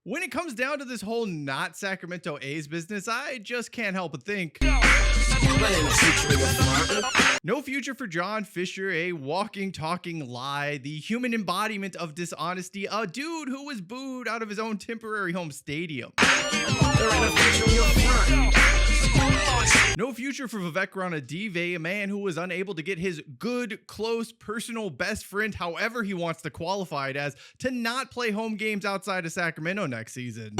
When it comes down to this whole not Sacramento A's business, I just can't help but think. No future for John Fisher, a walking, talking lie, the human embodiment of dishonesty, a dude who was booed out of his own temporary home stadium. No future for Vivek Ranadive, a man who was unable to get his good, close, personal best friend, however he wants to qualify it as, to not play home games outside of Sacramento next season.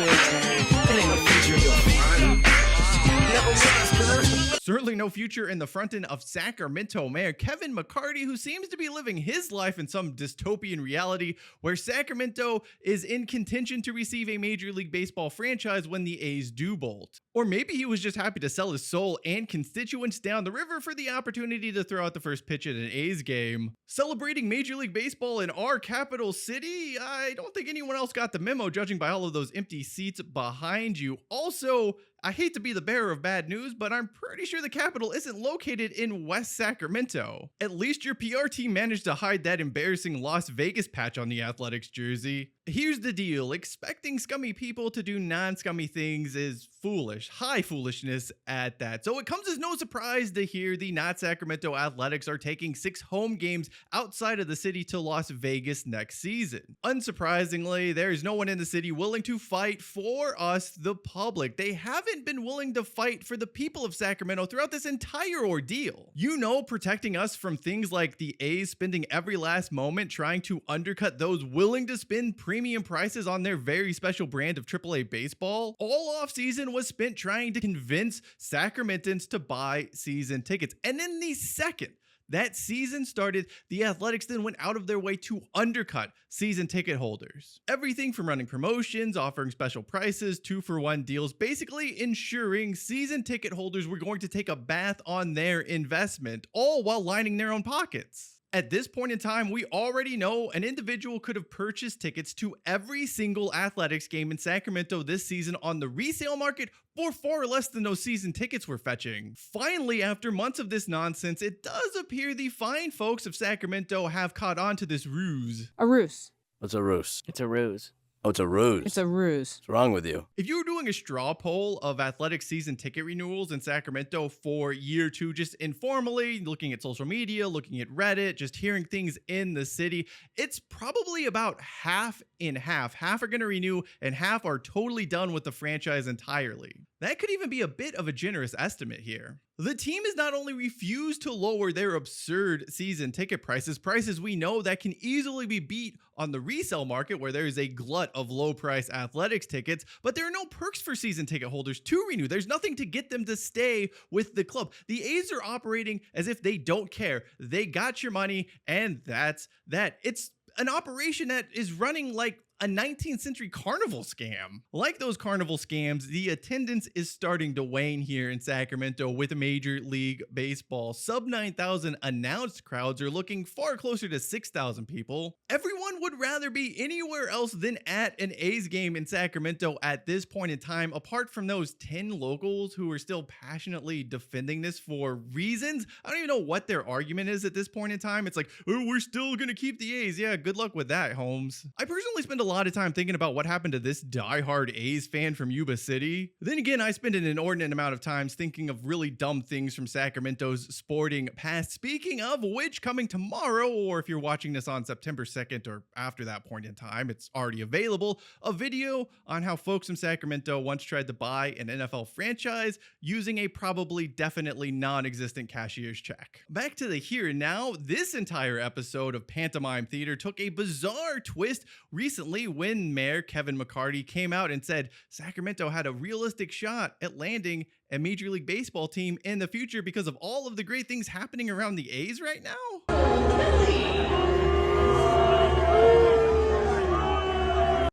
Certainly no future in the front end of Sacramento Mayor Kevin McCarty, who seems to be living his life in some dystopian reality where Sacramento is in contention to receive a Major League Baseball franchise when the A's do bolt. Or maybe he was just happy to sell his soul and constituents down the river for the opportunity to throw out the first pitch at an A's game. Celebrating Major League Baseball in our capital city? I don't think anyone else got the memo, judging by all of those empty seats behind you. Also, I hate to be the bearer of bad news, but I'm pretty sure the Capitol isn't located in West Sacramento. At least your PR team managed to hide that embarrassing Las Vegas patch on the Athletics jersey. Here's the deal, expecting scummy people to do non-scummy things is foolish, high foolishness at that. So it comes as no surprise to hear the not Sacramento Athletics are taking 6 home games outside of the city to Las Vegas next season. Unsurprisingly, there is no one in the city willing to fight for us, the public. They haven't been willing to fight for the people of Sacramento throughout this entire ordeal. You know, protecting us from things like the A's spending every last moment trying to undercut those willing to spend premium prices on their very special brand of AAA baseball. All offseason was spent trying to convince Sacramentans to buy season tickets. And in the second that season started, the Athletics then went out of their way to undercut season ticket holders. Everything from running promotions, offering special prices, 2-for-1 deals, basically ensuring season ticket holders were going to take a bath on their investment, all while lining their own pockets. At this point in time, we already know an individual could have purchased tickets to every single Athletics game in Sacramento this season on the resale market for far less than those season tickets were fetching. Finally, after months of this nonsense, it does appear the fine folks of Sacramento have caught on to this ruse. A ruse. What's a ruse? It's a ruse. Oh, it's a ruse. It's a ruse. What's wrong with you? If you were doing a straw poll of athletic season ticket renewals in Sacramento for year 2, just informally, looking at social media, looking at Reddit, just hearing things in the city, it's probably about half in half. Half are going to renew and half are totally done with the franchise entirely. That could even be a bit of a generous estimate here. The team has not only refused to lower their absurd season ticket prices we know that can easily be beat on the resale market where there is a glut of low price athletics tickets, but there are no perks for season ticket holders to renew. There's nothing to get them to stay with the club. The A's are operating as if they don't care. They got your money and that's that. It's an operation that is running like a 19th century carnival scam. Like those carnival scams, the attendance is starting to wane here in Sacramento with Major League Baseball. Sub 9,000 announced crowds are looking far closer to 6,000 people. Everyone would rather be anywhere else than at an A's game in Sacramento at this point in time, apart from those 10 locals who are still passionately defending this for reasons. I don't even know what their argument is at this point in time. It's like, oh, we're still gonna keep the A's. Yeah, good luck with that, Holmes. I personally spend a lot of time thinking about what happened to this diehard A's fan from Yuba City. Then again, I spend an inordinate amount of times thinking of really dumb things from Sacramento's sporting past. Speaking of which, coming tomorrow, or if you're watching this on September 2nd or after that point in time, it's already available, a video on how folks from Sacramento once tried to buy an NFL franchise using a probably definitely non-existent cashier's check. Back to the here and now, this entire episode of Pantomime Theater took a bizarre twist recently when Mayor Kevin McCarty came out and said Sacramento had a realistic shot at landing a Major League Baseball team in the future because of all of the great things happening around the A's right now.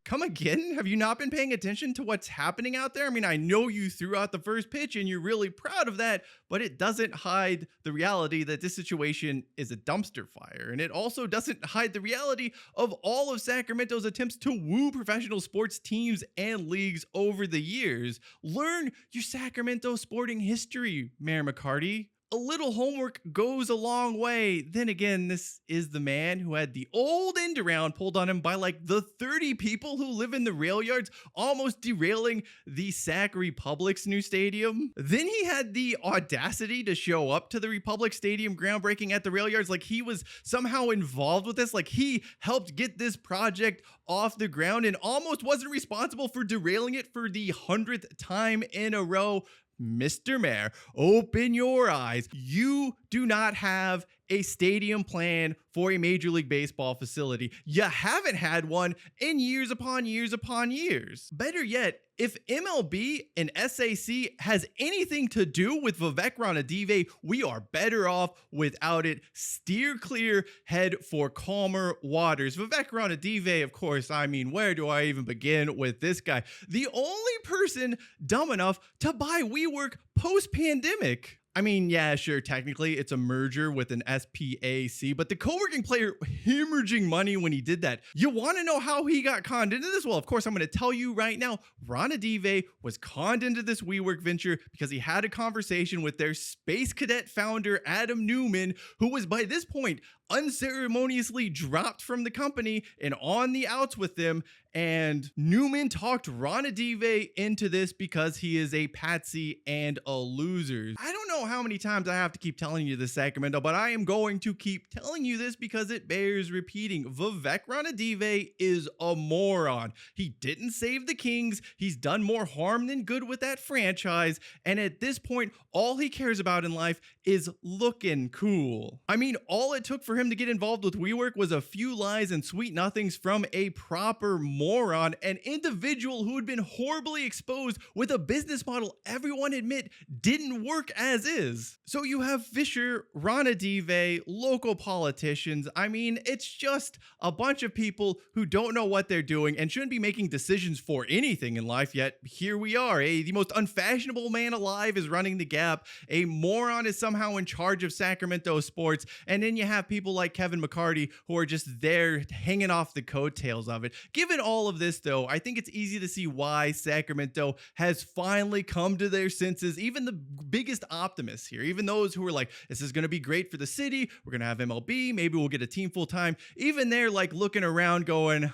Come again? Have you not been paying attention to what's happening out there? I mean, I know you threw out the first pitch and you're really proud of that, but it doesn't hide the reality that this situation is a dumpster fire. And it also doesn't hide the reality of all of Sacramento's attempts to woo professional sports teams and leagues over the years. Learn your Sacramento sporting history, Mayor McCarty. A little homework goes a long way. Then again, this is the man who had the old end around pulled on him by like the 30 people who live in the rail yards, almost derailing the Sac Republic's new stadium. Then he had the audacity to show up to the Republic Stadium groundbreaking at the rail yards like he was somehow involved with this, like he helped get this project off the ground and almost wasn't responsible for derailing it for the 100th time in a row. Mr. Mayor, open your eyes. You do not have a stadium plan for a Major League Baseball facility. You haven't had one in years upon years upon years. Better yet, if MLB and SAC has anything to do with Vivek Ranadive, we are better off without it. Steer clear, head for calmer waters. Vivek Ranadive, of course, I mean, where do I even begin with this guy? The only person dumb enough to buy WeWork post-pandemic. I mean, yeah, sure, technically it's a merger with an SPAC, but the co-working player hemorrhaging money when he did that. You want to know how he got conned into this? Well, of course, I'm going to tell you right now. Ranadive was conned into this WeWork venture because he had a conversation with their Space Cadet founder, Adam Newman, who was by this point unceremoniously dropped from the company and on the outs with them. And Newman talked Ranadive into this because he is a patsy and a loser. I don't know how many times I have to keep telling you this, Sacramento, but I am going to keep telling you this because it bears repeating. Vivek Ranadive is a moron. He didn't save the Kings. He's done more harm than good with that franchise. And at this point, all he cares about in life is looking cool. I mean, all it took for him to get involved with WeWork was a few lies and sweet nothings from a proper moron, an individual who had been horribly exposed with a business model everyone admit didn't work as is. So you have Fisher, Ranadive, local politicians. I mean, it's just a bunch of people who don't know what they're doing and shouldn't be making decisions for anything in life, yet here we are. The most unfashionable man alive is running the Gap. A moron is somehow in charge of Sacramento sports. And then you have people like Kevin McCarty who are just there hanging off the coattails of it. Given all of this, though, I think it's easy to see why Sacramento has finally come to their senses. Even the biggest optimists here, even those who are like, this is going to be great for the city. We're going to have MLB. Maybe we'll get a team full time. Even they're like looking around going,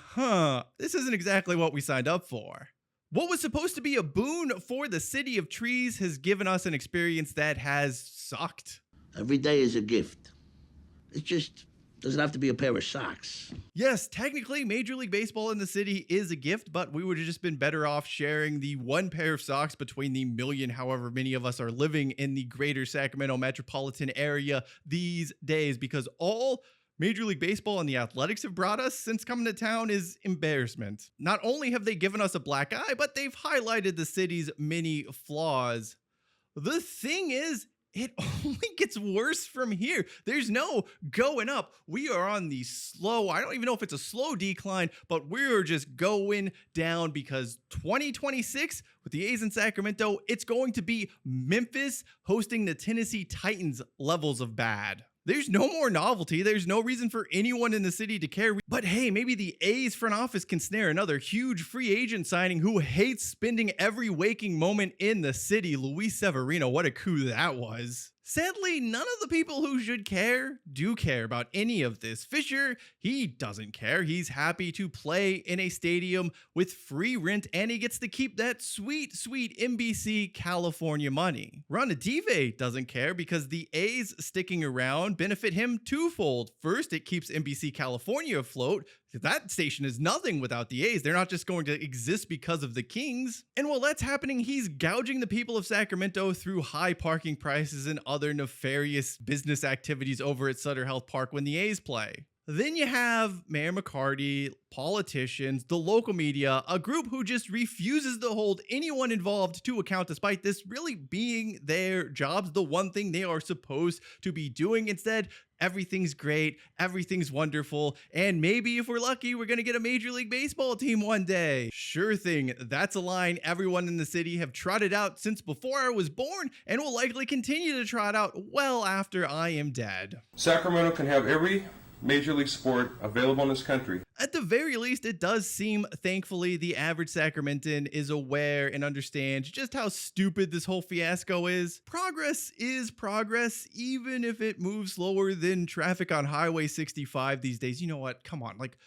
this isn't exactly what we signed up for. What was supposed to be a boon for the city of trees has given us an experience that has sucked. Every day is a gift. It just doesn't have to be a pair of socks. Yes, technically, Major League Baseball in the city is a gift, but we would have just been better off sharing the one pair of socks between the million, however many of us are living in the greater Sacramento metropolitan area these days, because all Major League Baseball and the Athletics have brought us since coming to town is embarrassment. Not only have they given us a black eye, but they've highlighted the city's many flaws. The thing is, it only gets worse from here. There's no going up. We are on the slow, I don't even know if it's a slow decline, but we're just going down because 2026 with the A's in Sacramento, it's going to be Memphis hosting the Tennessee Titans levels of bad. There's no more novelty. There's no reason for anyone in the city to care. But hey, maybe the A's front office can snare another huge free agent signing who hates spending every waking moment in the city. Luis Severino, what a coup that was. Sadly, none of the people who should care do care about any of this. Fisher, he doesn't care. He's happy to play in a stadium with free rent, and he gets to keep that sweet, sweet NBC California money. Ranadive doesn't care because the A's sticking around benefit him twofold. First, it keeps NBC California afloat. That station is nothing without the A's. They're not just going to exist because of the Kings. And while that's happening, he's gouging the people of Sacramento through high parking prices and other nefarious business activities over at Sutter Health Park when the A's play. Then you have Mayor McCarty, politicians, the local media, a group who just refuses to hold anyone involved to account despite this really being their jobs, the one thing they are supposed to be doing. Instead, everything's great, everything's wonderful, and maybe if we're lucky, we're gonna get a Major League Baseball team one day. Sure thing, that's a line everyone in the city have trotted out since before I was born and will likely continue to trot out well after I am dead. Sacramento can have every major league sport available in this country. At the very least, it does seem, thankfully, the average Sacramentan is aware and understands just how stupid this whole fiasco is. Progress is progress, even if it moves slower than traffic on Highway 65 these days. You know what? Come on, like,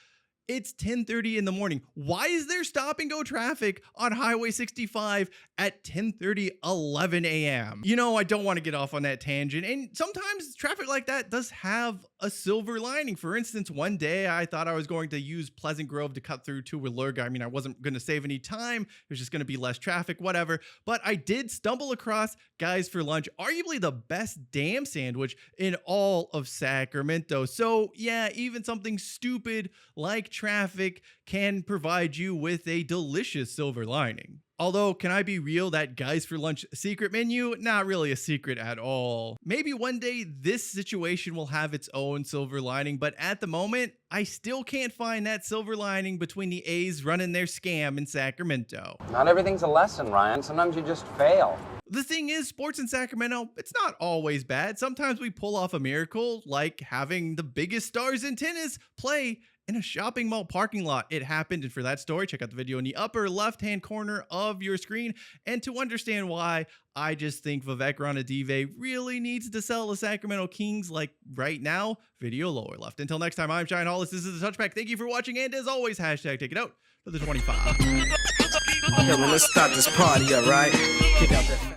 it's 10:30 in the morning. Why is there stop and go traffic on Highway 65 at 10:30, 11 a.m.? You know, I don't want to get off on that tangent. And sometimes traffic like that does have a silver lining. For instance, one day I thought I was going to use Pleasant Grove to cut through to Willerga. I mean, I wasn't going to save any time. There's just going to be less traffic, whatever. But I did stumble across Guys for Lunch, arguably the best damn sandwich in all of Sacramento. So yeah, even something stupid like traffic can provide you with a delicious silver lining. Although, can I be real, that Guys for Lunch secret menu, not really a secret at all. Maybe one day this situation will have its own silver lining, but at the moment, I still can't find that silver lining between the A's running their scam in Sacramento. Not everything's a lesson, Ryan. Sometimes you just fail. The thing is, sports in Sacramento, it's not always bad. Sometimes we pull off a miracle, like having the biggest stars in tennis play in a shopping mall parking lot. It happened, and for that story, check out the video in the upper left-hand corner of your screen. And to understand why, I just think Vivek Ranadive really needs to sell the Sacramento Kings, like right now, video lower left. Until next time, I'm Shine Hollis. This is The Touchback. Thank you for watching, and as always, hashtag take it out for the 25. Okay, well, let's start this party up, right? Kick out that